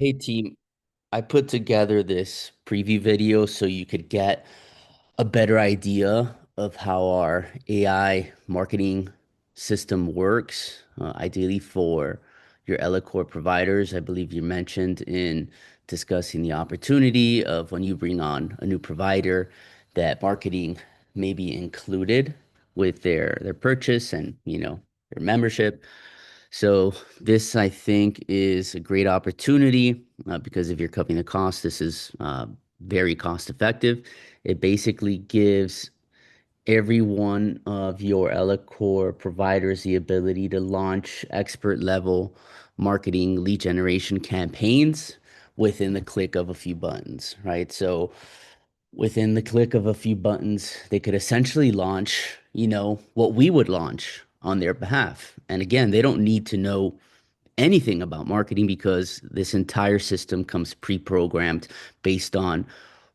Hey team, I put together this preview video so you could get a better idea of how our AI marketing system works, ideally for your ellacor providers. I believe you mentioned in discussing the opportunity of when you bring on a new provider that marketing may be included with their purchase and their membership. So this, I think, is a great opportunity because if you're cutting the cost, this is very cost effective. It basically gives every one of your ellacor providers the ability to launch expert level marketing lead generation campaigns within the click of a few buttons, right? So within the click of a few buttons, they could essentially launch, what we would launch on their behalf. And again, they don't need to know anything about marketing because this entire system comes pre-programmed based on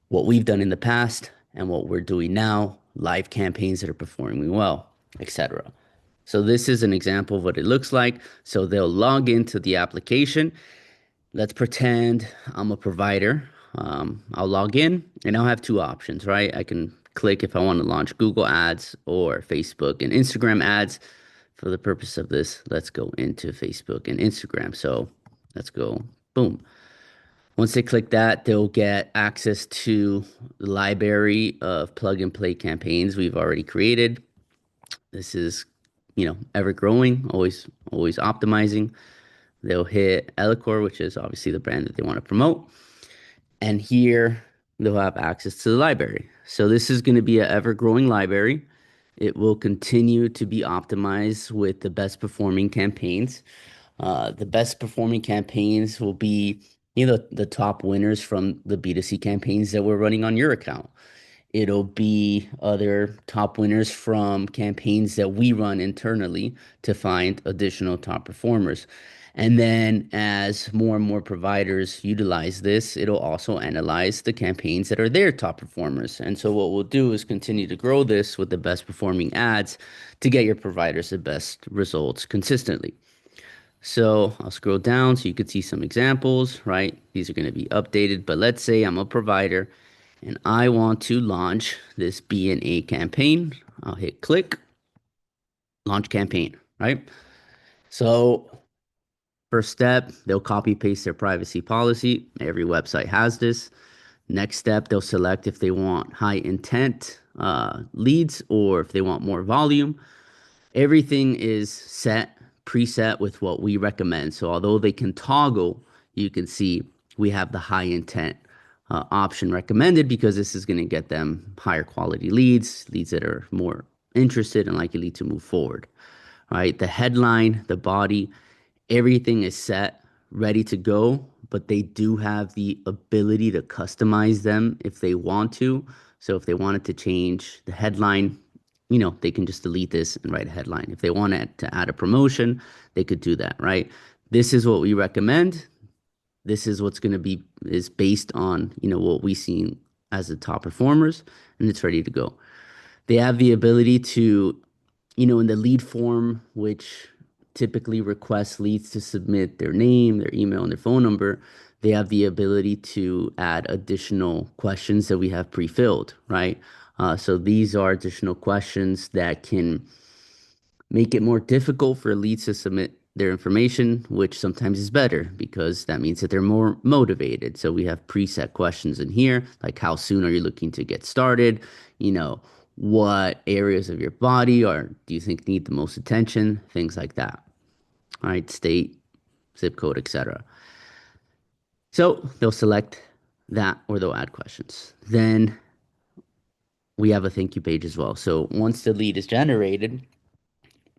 what we've done in the past and what we're doing now, live campaigns that are performing well, etc. So this is an example of what it looks like. So they'll log into the application. Let's pretend I'm a provider. I'll log in and I'll have two options, right? I can click if I want to launch Google ads or Facebook and Instagram ads. For the purpose of this, let's go into Facebook and Instagram. So let's go, boom. Once they click that, they'll get access to the library of plug and play campaigns we've already created. This is, ever growing, always optimizing. They'll hit ellacor, which is obviously the brand that they want to promote. And here they'll have access to the library. So this is going to be an ever-growing library. It will continue to be optimized with the best performing campaigns. The best performing campaigns will be, the top winners from the B2C campaigns that we're running on your account. It'll be other top winners from campaigns that we run internally to find additional top performers. And then as more and more providers utilize this, it'll also analyze the campaigns that are their top performers. And so what we'll do is continue to grow this with the best performing ads to get your providers the best results consistently. So I'll scroll down so you could see some examples, right? These are going to be updated, but let's say I'm a provider and I want to launch this B&A campaign. I'll hit click, launch campaign, right? So first step, they'll copy paste their privacy policy. Every website has this. Next step, they'll select if they want high intent leads or if they want more volume. Everything is set, preset with what we recommend. So although they can toggle, you can see we have the high intent option recommended because this is going to get them higher quality leads that are more interested and likely to move forward. Right? The headline, the body, everything is set, ready to go, but they do have the ability to customize them if they want to. So if they wanted to change the headline, they can just delete this and write a headline. If they wanted to add a promotion, they could do that, right? This is what we recommend. This is what's going to be is based on, what we see as the top performers, and it's ready to go. They have the ability to, in the lead form, which typically requests leads to submit their name, their email, and their phone number. They have the ability to add additional questions that we have pre-filled, right? So these are additional questions that can make it more difficult for leads to submit their information, which sometimes is better because that means that they're more motivated. So we have preset questions in here, like how soon are you looking to get started? What areas of your body or do you think need the most attention? Things like that. All right, state, zip code, etc. So they'll select that or they'll add questions. Then we have a thank you page as well. So once the lead is generated,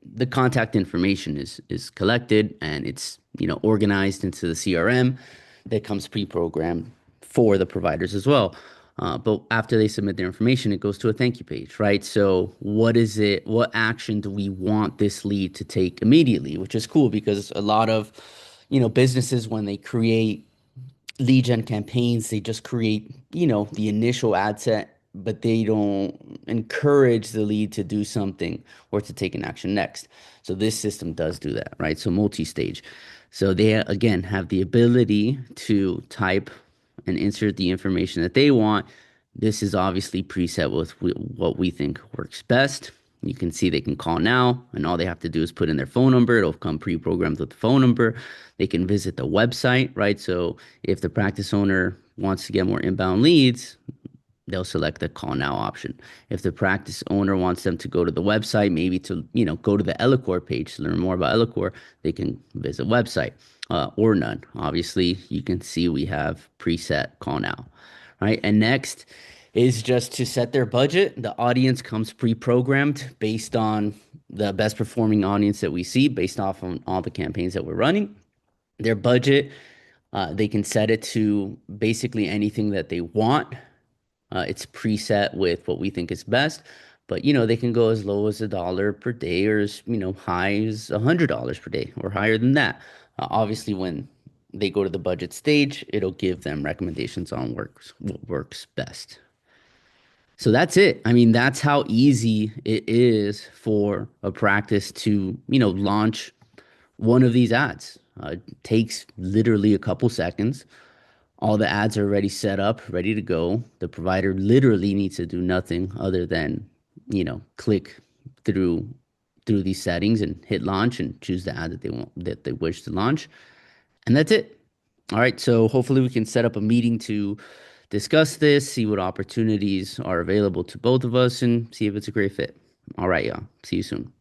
the contact information is collected and it's organized into the CRM that comes pre-programmed for the providers as well. But after they submit their information, it goes to a thank you page, right? So what is it? What action do we want this lead to take immediately? Which is cool because a lot of businesses when they create lead gen campaigns, they just create, the initial ad set, but they don't encourage the lead to do something or to take an action next. So this system does do that, right? So multi-stage. So they again have the ability to type and insert the information that they want. This is obviously preset with what we think works best. You can see they can call now, and all they have to do is put in their phone number. It'll come pre-programmed with the phone number. They can visit the website, right? So if the practice owner wants to get more inbound leads, they'll select the call now option. If the practice owner wants them to go to the website, maybe to, go to the ellacor page to learn more about ellacor, they can visit website, or none. Obviously, you can see we have preset call now, right? And next is just to set their budget. The audience comes pre-programmed based on the best performing audience that we see, based off on all the campaigns that we're running. Their budget, they can set it to basically anything that they want. It's preset with what we think is best, but they can go as low as $1 per day, or as high as $100 per day, or higher than that. Obviously, when they go to the budget stage, it'll give them recommendations on what works best. So that's it. I mean, that's how easy it is for a practice to launch one of these ads. It takes literally a couple seconds. All the ads are already set up, ready to go. The provider literally needs to do nothing other than, click through these settings and hit launch and choose the ad that they wish to launch. And that's it. All right. So hopefully we can set up a meeting to discuss this, see what opportunities are available to both of us, and see if it's a great fit. All right, y'all. See you soon.